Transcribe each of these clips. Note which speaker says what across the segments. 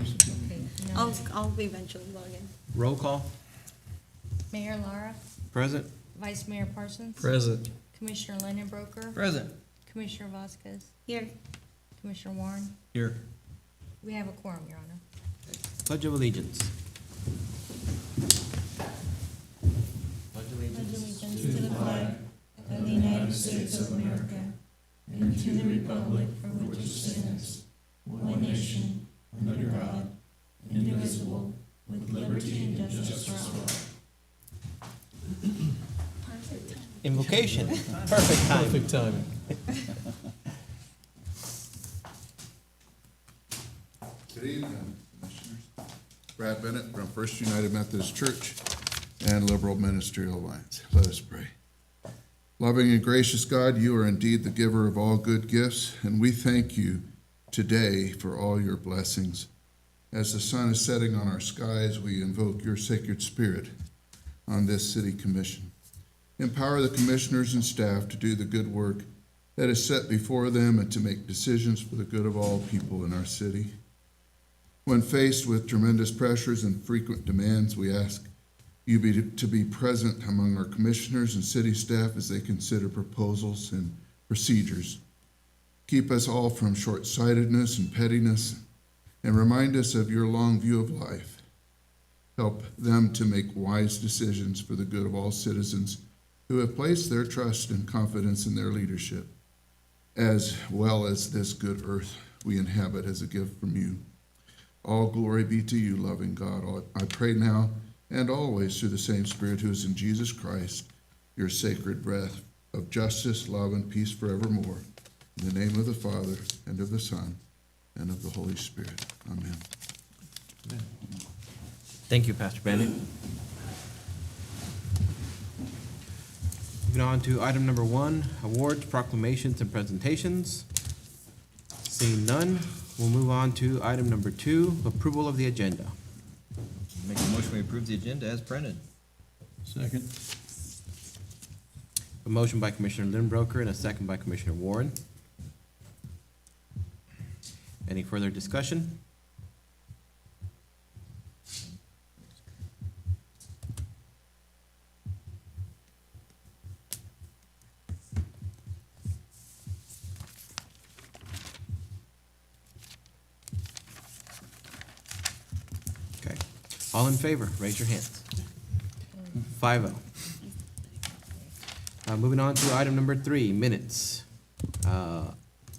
Speaker 1: Okay, no.
Speaker 2: I'll eventually log in.
Speaker 3: Roll call.
Speaker 1: Mayor Lara,
Speaker 3: Present.
Speaker 1: Vice Mayor Parsons.
Speaker 4: Present.
Speaker 1: Commissioner Lindenbroker,
Speaker 4: Present.
Speaker 1: Commissioner Vasquez,
Speaker 2: Here,
Speaker 1: Commissioner Warren.
Speaker 4: Here.
Speaker 1: We have a quorum, Your Honor.
Speaker 3: Pledge of Allegiance. Pledge of
Speaker 2: allegiance to the flag of the United States of America and to the republic for which it stands, one nation, under God, indivisible, with liberty and justice for all.
Speaker 3: Invocation. Perfect time.
Speaker 4: Perfect timing.
Speaker 5: Good evening, Commissioners. Brad Bennett from First United Methodist Church and Liberal Ministerial Alliance. Let us pray. Loving and gracious God, you are indeed the giver of all good gifts, and we thank you today for all your blessings. As the sun is setting on our skies, we invoke your sacred spirit on this city commission. Empower the commissioners and staff to do the good work that is set before them and to make decisions for the good of all people in our city. When faced with tremendous pressures and frequent demands, we ask you to be present among our commissioners and city staff as they consider proposals and procedures. Keep us all from short-sightedness and pettiness, and remind us of your long view of life. Help them to make wise decisions for the good of all citizens who have placed their trust and confidence in their leadership, as well as this good earth we inhabit as a gift from you. All glory be to you, loving God. I pray now and always through the same Spirit who is in Jesus Christ, your sacred breath of justice, love, and peace forevermore. In the name of the Father, and of the Son, and of the Holy Spirit. Amen.
Speaker 3: Thank you, Pastor Bennett. Moving on to item number 1, awards, proclamations, and presentations. Seeing none, we'll move on to item number 2, approval of the agenda.
Speaker 4: Make a motion, we approve the agenda as printed. Second.
Speaker 3: A motion by Commissioner Lindbroker and a second by Commissioner Warren. Any further discussion? Okay. All in favor, raise your hands. 5-0. Moving on to item number 3, minutes.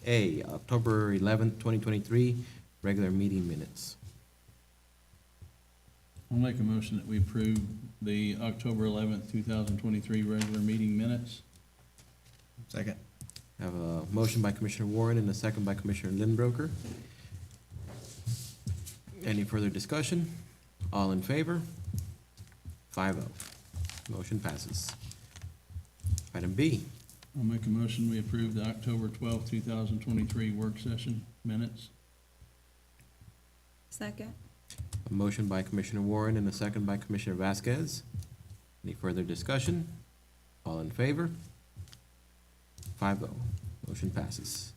Speaker 3: A, October 11th, 2023, regular meeting minutes.
Speaker 6: I'll make a motion that we approve the October 11th, 2023 regular meeting minutes.
Speaker 4: Second.
Speaker 3: I have a motion by Commissioner Warren and a second by Commissioner Lindbroker. Any further discussion? All in favor? 5-0. Motion passes. Item B,
Speaker 6: I'll make a motion we approve the October 12th, 2023 work session minutes.
Speaker 2: second.
Speaker 3: a motion by Commissioner Warren and a second by Commissioner Vasquez. Any further discussion? All in favor? 5-0. Motion passes.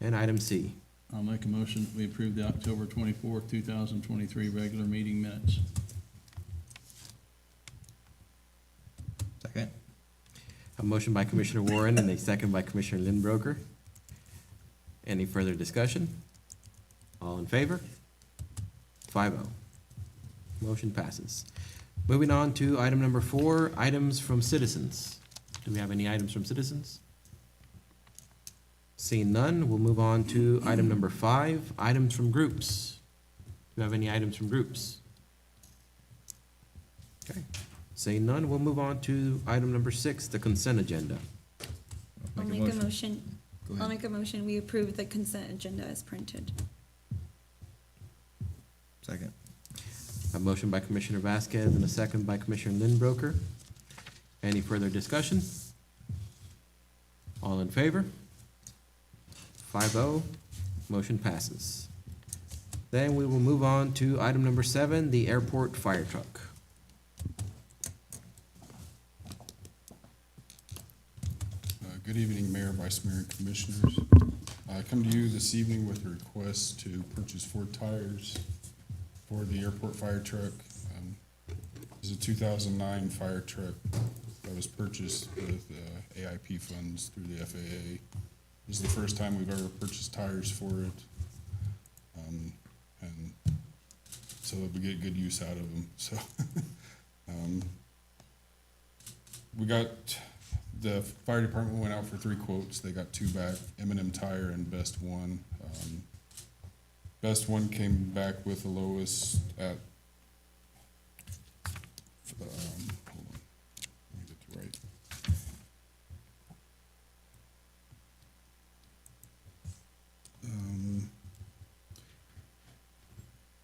Speaker 3: And item C,
Speaker 6: I'll make a motion that we approve the October 24th, 2023 regular meeting minutes.
Speaker 4: Second.
Speaker 3: a motion by Commissioner Warren and a second by Commissioner Lindbroker. Any further discussion? All in favor? 5-0. Motion passes. Moving on to item number 4, items from citizens. Do we have any items from citizens? Seeing none, we'll move on to item number 5, items from groups. Do we have any items from groups? Okay. Seeing none, we'll move on to item number 6, the consent agenda.
Speaker 2: I'll make a motion.
Speaker 4: Go
Speaker 2: I'll
Speaker 4: ahead.
Speaker 2: make a motion, we approve the consent agenda as printed.
Speaker 4: Second.
Speaker 3: A motion by Commissioner Vasquez and a second by Commissioner Lindbroker. Any further discussion? All in favor? 5-0, motion passes. Then we will move on to item number 7, the airport fire truck.
Speaker 7: Good evening, Mayor, Vice Mayor, and Commissioners. I come to you this evening with a request to purchase 4 tires for the airport fire truck. It's a 2009 fire truck that was purchased with AIP funds through the FAA. This is the first time we've ever purchased tires for it. And so we get good use out of them. So we got, the fire department went out for 3 quotes. They got 2 back, M&M Tire and Best One. Best One came back with the lowest at, hold on, let me get it right.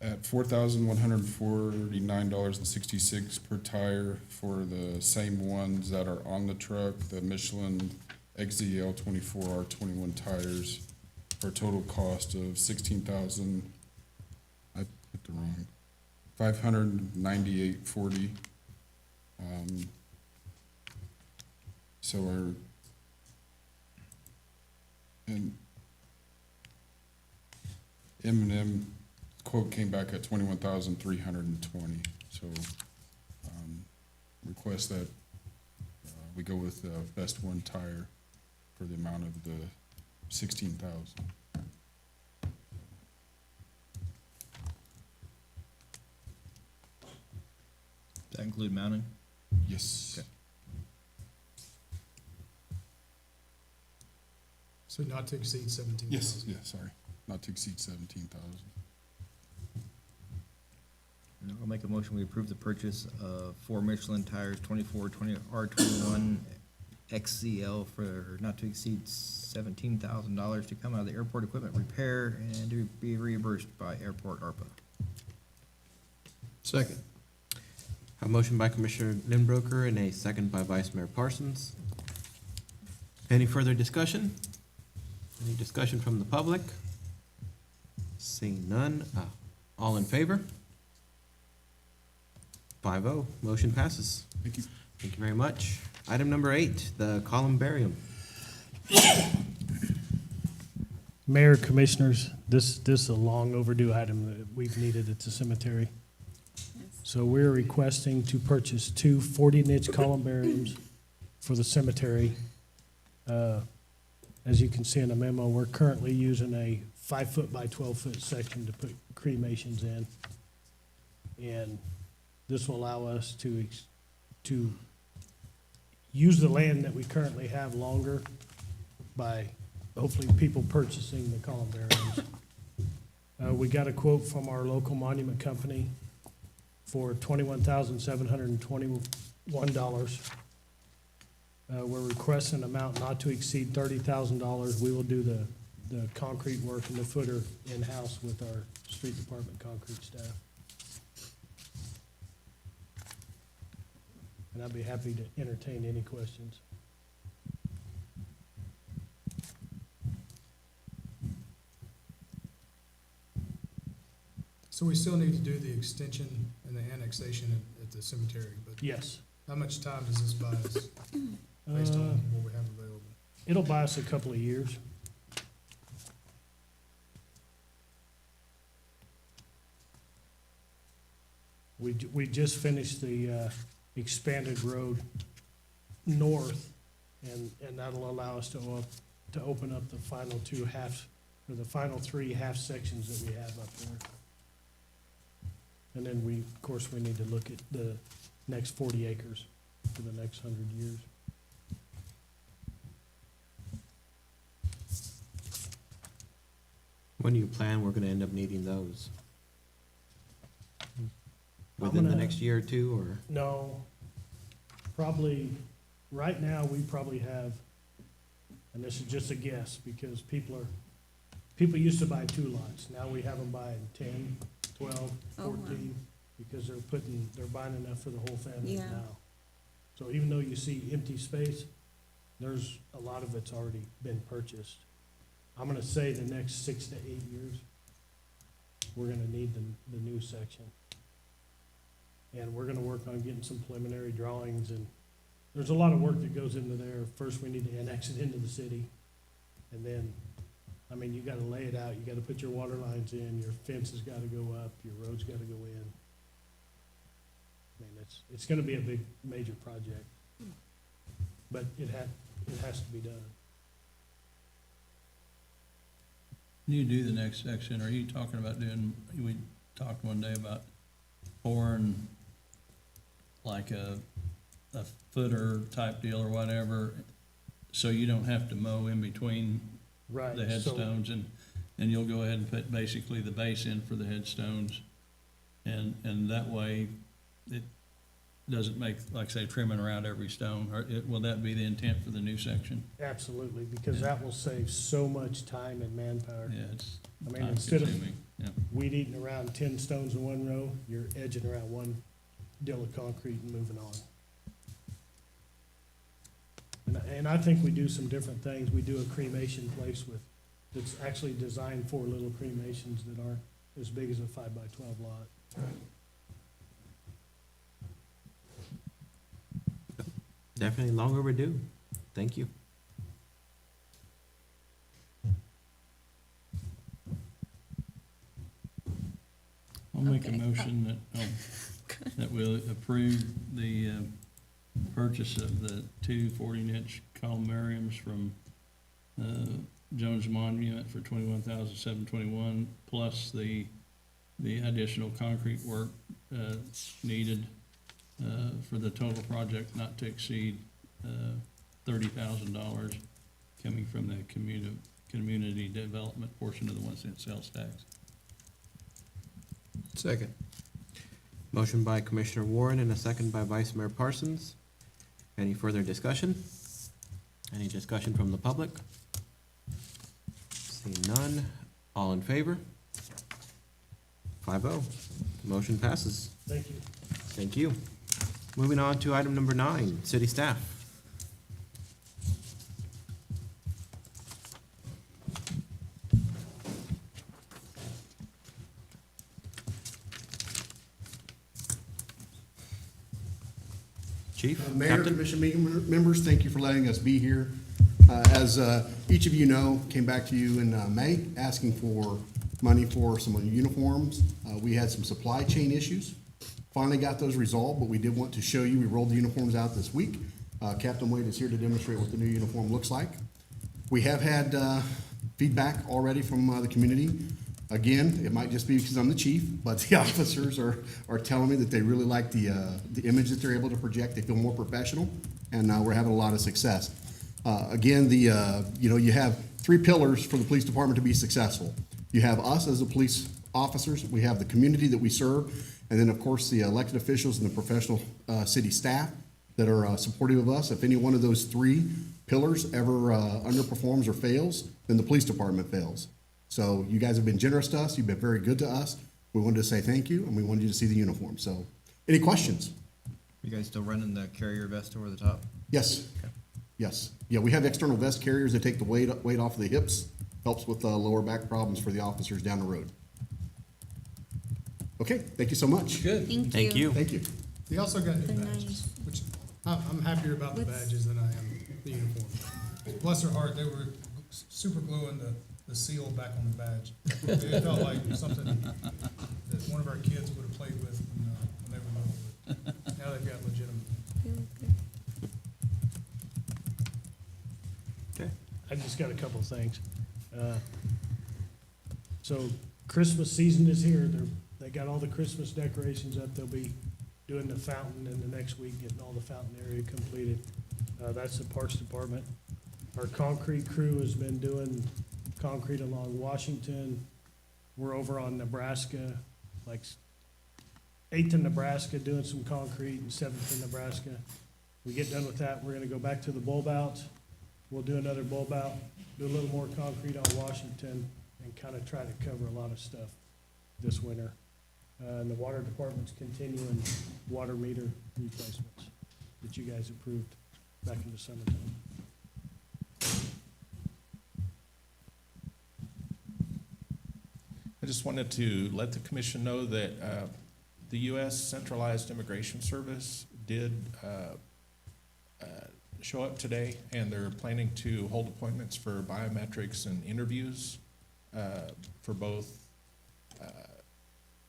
Speaker 7: At $4,149.66 per tire for the same ones that are on the truck, the Michelin XZL 24R21 tires, for a total cost of $16,000. I put the wrong, $598.40. So our, and M&M quote came back at $21,320. So request that we go with the Best One tire for the amount of the $16,000.
Speaker 4: Does that include mounting?
Speaker 7: Yes.
Speaker 4: Okay.
Speaker 8: So not to exceed 17,000?
Speaker 7: Yes, yeah, sorry. Not to exceed 17,000.
Speaker 4: I'll make a motion, we approve the purchase of 4 Michelin tires, 24R21 XCL for not to exceed $17,000 to come out of the airport equipment repair and to be reimbursed by airport ARPA.
Speaker 6: Second.
Speaker 3: A motion by Commissioner Lindbroker and a second by Vice Mayor Parsons. Any further discussion? Any discussion from the public? Seeing none, all in favor? 5-0, motion passes.
Speaker 7: Thank you.
Speaker 3: Thank you very much. Item number 8, the columbarium.
Speaker 9: Mayor, Commissioners, this is a long overdue item that we've needed at the cemetery. So we're requesting to purchase 2 40-inch columbariums for the cemetery. As you can see in the memo, we're currently using a 5-foot by 12-foot section to put cremations in. And this will allow us to use the land that we currently have longer by hopefully people purchasing the columbariums. We got a quote from our local monument company for $21,721. We're requesting an amount not to exceed $30,000. We will do the concrete work and the footer in-house with our street department concrete staff. And I'd be happy to entertain any questions.
Speaker 8: So we still need to do the extension and the annexation at the cemetery, but
Speaker 9: Yes.
Speaker 8: how much time does this buy us based on what we have available?
Speaker 9: It'll buy us a couple of years. We just finished the expanded road north, and that'll allow us to open up the final 2 halves, or the final 3 half sections that we have up there. And then of course, we need to look at the next 40 acres for the next 100 years.
Speaker 3: When do you plan we're gonna end up needing those? Within the
Speaker 9: gonna-
Speaker 3: next year or 2, or?
Speaker 9: No, probably, right now, we probably have, and this is just a guess, because people used to buy 2 lots. Now we have them buying 10, 12,
Speaker 2: Oh, wow.
Speaker 9: 14, because they're buying enough for the whole family
Speaker 2: Yeah.
Speaker 9: now. So even though you see empty space, there's a lot of it's already been purchased. I'm gonna say the next 6 to 8 years, we're gonna need the new section. And we're gonna work on getting some preliminary drawings, and there's a lot of work that goes into there. First, we need to annex it into the city, and then I mean, you gotta lay it out, you gotta put your water lines in, your fence has gotta go up, your road's gotta go in. I mean, it's gonna be a big, major project. But it has to be done.
Speaker 6: When you do the next section, are you talking about doing, we talked one day about pouring like a footer type deal or whatever, so you don't have to mow in between
Speaker 9: Right.
Speaker 6: the headstones, and you'll go ahead and put basically the base in for the headstones. And that way, it doesn't make, like say, trimming around every stone, or will that be the intent for the new section?
Speaker 9: Absolutely, because that will save so much time and manpower.
Speaker 6: Yeah, it's
Speaker 9: I mean,
Speaker 6: time
Speaker 9: instead of
Speaker 6: consuming, yeah.
Speaker 9: weed eating around 10 stones in one row, you're edging around one deal of concrete and moving on. And I think we do some different things. We do a cremation place that's actually designed for little cremations that aren't as big as a 5x12 lot.
Speaker 3: Definitely long overdue. Thank you.
Speaker 6: I'll make a
Speaker 1: Okay.
Speaker 6: motion that we'll approve the purchase of the two 14-inch columariums from Jones Monument for $21,721, plus the additional concrete work needed for the total project not to exceed $30,000 coming from the community development portion of the 1 cent sales tax.
Speaker 4: Second.
Speaker 3: Motion by Commissioner Warren and a second by Vice Mayor Parsons. Any further discussion? Any discussion from the public? Seeing none, all in favor? 5-0. Motion passes.
Speaker 9: Thank you.
Speaker 3: Thank you. Moving on to item number 9, city staff. Chief,
Speaker 10: Mayor,
Speaker 3: Captain?
Speaker 10: Commission meeting members, thank you for letting us be here. As each of you know, came back to you in May asking for money for some uniforms. We had some supply chain issues. Finally got those resolved, but we did want to show you, we rolled the uniforms out this week. Captain Wade is here to demonstrate what the new uniform looks like. We have had feedback already from the community. Again, it might just be because I'm the chief, but the officers are telling me that they really like the image that they're able to project. They feel more professional, and we're having a lot of success. Again, you have 3 pillars for the police department to be successful. You have us as the police officers, we have the community that we serve, and then, of course, the elected officials and the professional city staff that are supportive of us. If any one of those 3 pillars ever underperforms or fails, then the police department fails. So you guys have been generous to us. You've been very good to us. We wanted to say thank you, and we wanted you to see the uniform. So, any questions?
Speaker 4: You guys still running the carrier vest over the top?
Speaker 10: Yes. Yes. Yeah, we have external vest carriers that take the weight off of the hips. Helps with lower back problems for the officers down the road. Okay, thank you so much.
Speaker 6: Good.
Speaker 3: Thank you.
Speaker 10: Thank you.
Speaker 8: They also got new
Speaker 1: The
Speaker 8: badges, which I'm happier about the badges than I am the uniform. Bless their heart, they were super gluing the seal back on the badge. It felt like something that one of our kids would have played with when they were little, but now they've got legitimate.
Speaker 3: Okay.
Speaker 9: I just got a couple of things. So Christmas season is here. They got all the Christmas decorations up. They'll be doing the fountain in the next week, getting all the fountain area completed. That's the Parks Department. Our concrete crew has been doing concrete along Washington. We're over on Nebraska, like 8th in Nebraska, doing some concrete, and 7th in Nebraska. We get done with that, we're gonna go back to the bulb out. We'll do another bulb out, do a little more concrete on Washington, and kind of try to cover a lot of stuff this winter. And the water department's continuing water meter replacements that you guys approved back in the summertime.
Speaker 11: I just wanted to let the commission know that the U.S. Centralized Immigration Service did show up today, and they're planning to hold appointments for biometrics and interviews for both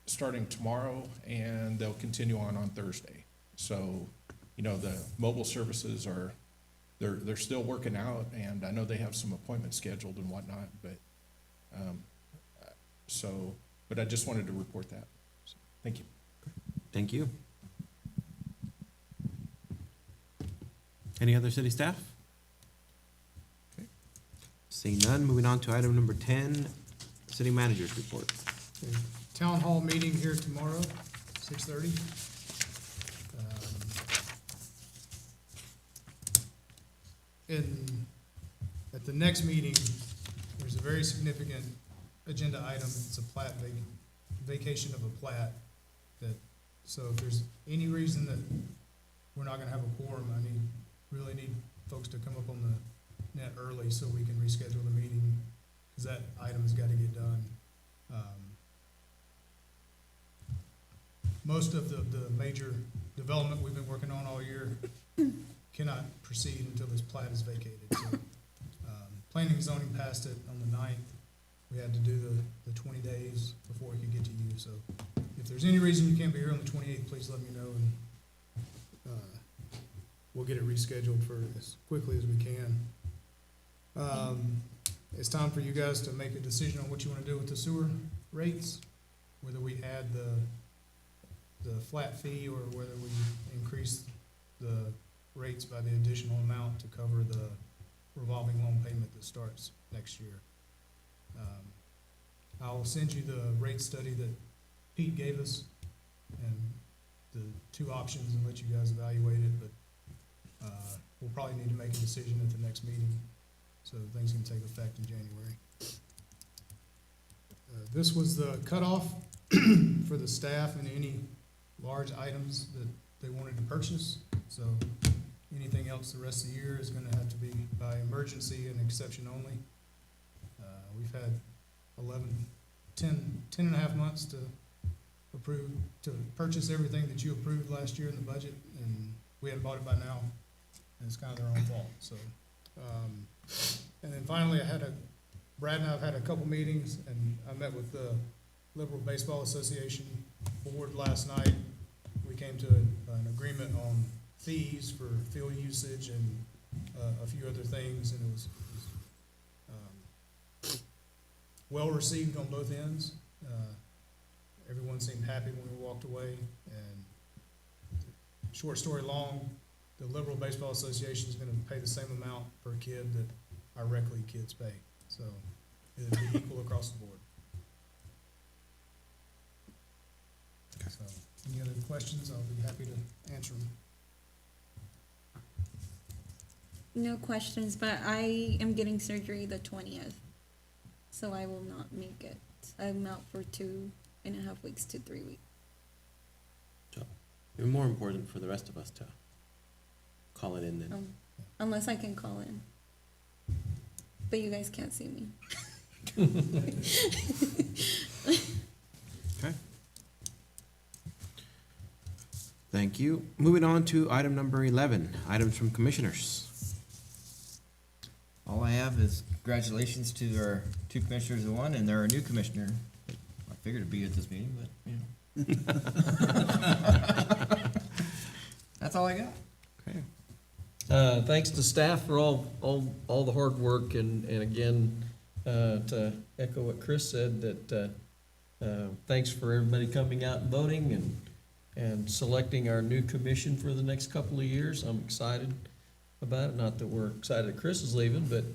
Speaker 11: starting tomorrow, and they'll continue on Thursday. So, you know, the mobile services are, they're still working out, and I know they have some appointments scheduled and whatnot, but, but I just wanted to report that. So, thank you.
Speaker 3: Thank you. Any other city staff? Okay. Seeing none, moving on to item number 10, city managers report.
Speaker 8: Okay. Town hall meeting here tomorrow, 6:30. At the next meeting, there's a very significant agenda item. It's a plat, vacation of a plat. So if there's any reason that we're not gonna have a quorum, really need folks to come up on the net early so we can reschedule the meeting, because that item has got to get done. Most of the major development we've been working on all year cannot proceed until this plat is vacated. So, planning and zoning passed it on the 9th. We had to do the 20 days before it could get to you. So if there's any reason you can't be here on the 28th, please let me know, and we'll get it rescheduled for as quickly as we can. It's time for you guys to make a decision on what you want to do with the sewer rates, whether we add the flat fee or whether we increase the rates by the additional amount to cover the revolving loan payment that starts next year. I'll send you the rate study that Pete gave us and the two options and let you guys evaluate it, but we'll probably need to make a decision at the next meeting so things can take effect in January. This was the cutoff for the staff and any large items that they wanted to purchase. So anything else the rest of the year is gonna have to be by emergency and exception only. We've had 10 and a half months to purchase everything that you approved last year in the budget, and we hadn't bought it by now, and it's kind of their own fault, so. And then finally, Brad and I have had a couple meetings, and I met with the Liberal Baseball Association board last night. We came to an agreement on fees for field usage and a few other things, and it was well received on both ends. Everyone seemed happy when we walked away, and short story long, the Liberal Baseball Association is gonna pay the same amount per kid that our rec league kids pay, so it'll be equal across the board. So, any other questions, I'll be happy to answer them.
Speaker 2: No questions, but I am getting surgery the 20th, so I will not make it. I'm out for 2.5 weeks to 3 weeks.
Speaker 3: So, it's more important for the rest of us to call it in then.
Speaker 2: Unless I can call in. But you guys can't see me.
Speaker 3: Okay. Thank you. Moving on to item number 11, items from commissioners.
Speaker 4: All I have is congratulations to our two commissioners and one, and they're a new commissioner. I figured it'd be at this meeting, but, you know. That's all I got.
Speaker 3: Okay.
Speaker 6: Thanks to staff for all the hard work, and again, to echo what Chris said, that thanks for everybody coming out and voting and selecting our new commission for the next couple of years. I'm excited about it. Not that we're excited that Chris is leaving, but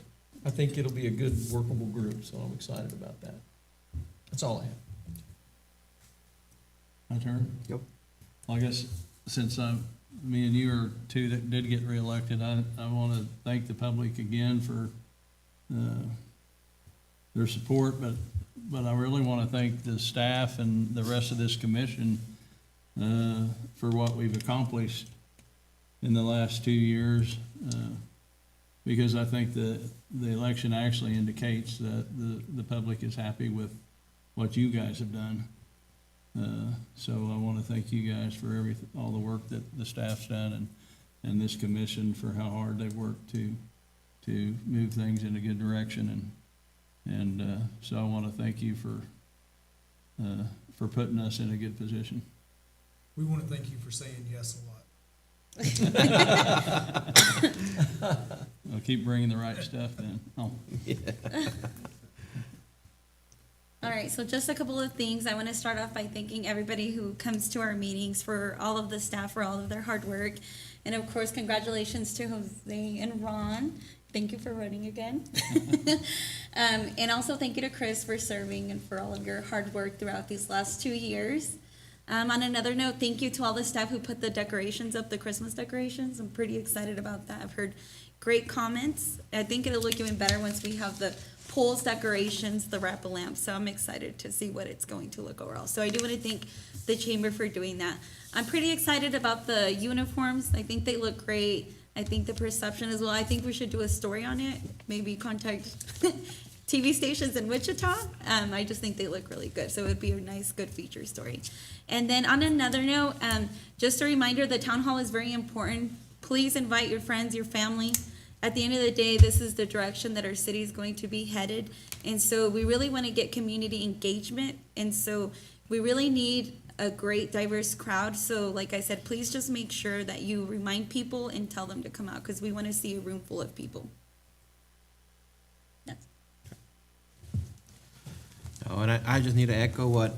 Speaker 6: I think it'll be a good workable group, so I'm excited about that. That's all I have. My turn?
Speaker 3: Yep.
Speaker 6: Well, I guess since me and you are two that did get reelected, I want to thank the public again for their support, but I really want to thank the staff and the rest of this commission for what we've accomplished in the last 2 years, because I think the election actually indicates that the public is happy with what you guys have done. So I want to thank you guys for all the work that the staff's done and this commission for how hard they've worked to move things in a good direction. And so I want to thank you for putting us in a good position.
Speaker 8: We want to thank you for saying yes a lot.
Speaker 6: I'll keep bringing the right stuff then. Oh,
Speaker 2: All right, so just a couple of things. I want to start off by thanking everybody who comes to our meetings, for all of the staff, for all of their hard work. And of course, congratulations to Jose and Ron. Thank you for running again. And also thank you to Chris for serving and for all of your hard work throughout these last 2 years. On another note, thank you to all the staff who put the decorations up, the Christmas decorations. I'm pretty excited about that. I've heard great comments. I think it'll look even better once we have the poles, decorations, the wrap-a-lamp. So I'm excited to see what it's going to look overall. So I do want to thank the chamber for doing that. I'm pretty excited about the uniforms. I think they look great. I think the perception as well. I think we should do a story on it. Maybe contact TV stations in Wichita. I just think they look really good. So it would be a nice, good feature story. And then on another note, just a reminder, the town hall is very important. Please invite your friends, your family. At the end of the day, this is the direction that our city is going to be headed. And so we really want to get community engagement. And so we really need a great diverse crowd. So like I said, please just make sure that you remind people and tell them to come out, because we want to see a room full of people. That's
Speaker 3: Oh, and I just need to echo what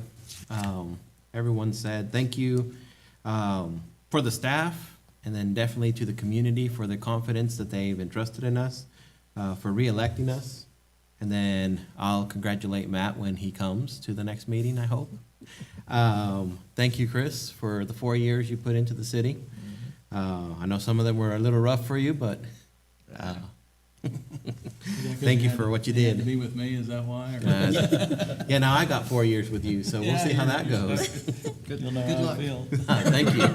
Speaker 3: everyone said. Thank you for the staff, and then definitely to the community for the confidence that they've entrusted in us, for re-electing us. And then I'll congratulate Matt when he comes to the next meeting, I hope. Thank you, Chris, for the 4 years you put into the city. I know some of them were a little rough for you, but thank you for what you
Speaker 6: had to
Speaker 3: did.
Speaker 6: be with me, is that why? Or-
Speaker 3: Yeah, now I got 4 years with you, so we'll
Speaker 6: Yeah,
Speaker 3: see how
Speaker 6: you're-
Speaker 3: that goes.
Speaker 6: You'll know how I feel.
Speaker 3: Thank you.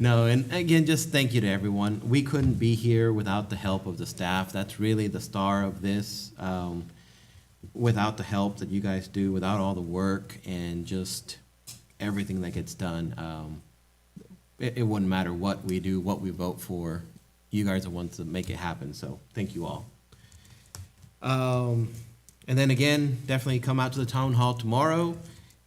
Speaker 3: No, and again, just thank you to everyone. We couldn't be here without the help of the staff. That's really the star of this. Without the help that you guys do, without all the work and just everything that gets done, it wouldn't matter what we do, what we vote for. You guys are the ones that make it happen, so thank you all. And then again, definitely come out to the town hall tomorrow.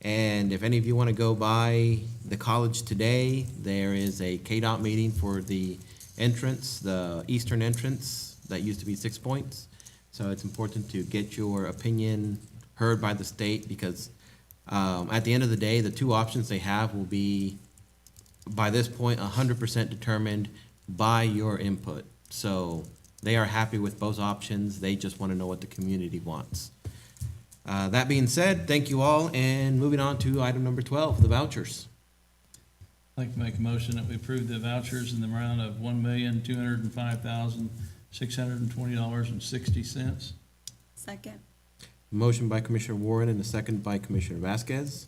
Speaker 3: And if any of you want to go by the college today, there is a KDOT meeting for the entrance, the eastern entrance that used to be 6 points. So it's important to get your opinion heard by the state, because at the end of the day, the two options they have will be, by this point, 100% determined by your input. So they are happy with both options. They just want to know what the community wants. That being said, thank you all, and moving on to item number 12, the vouchers.
Speaker 6: I'd like to make a motion that we approve the vouchers in the amount of $1,205,620.60.
Speaker 2: second.
Speaker 3: Motion by Commissioner Warren and a second by Commissioner Vasquez.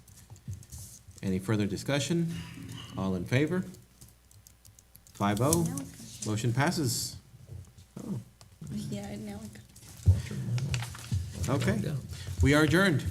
Speaker 3: Any further discussion? All in favor? 5-0. Motion passes. Oh,
Speaker 2: Yeah, now.
Speaker 3: okay. We are adjourned.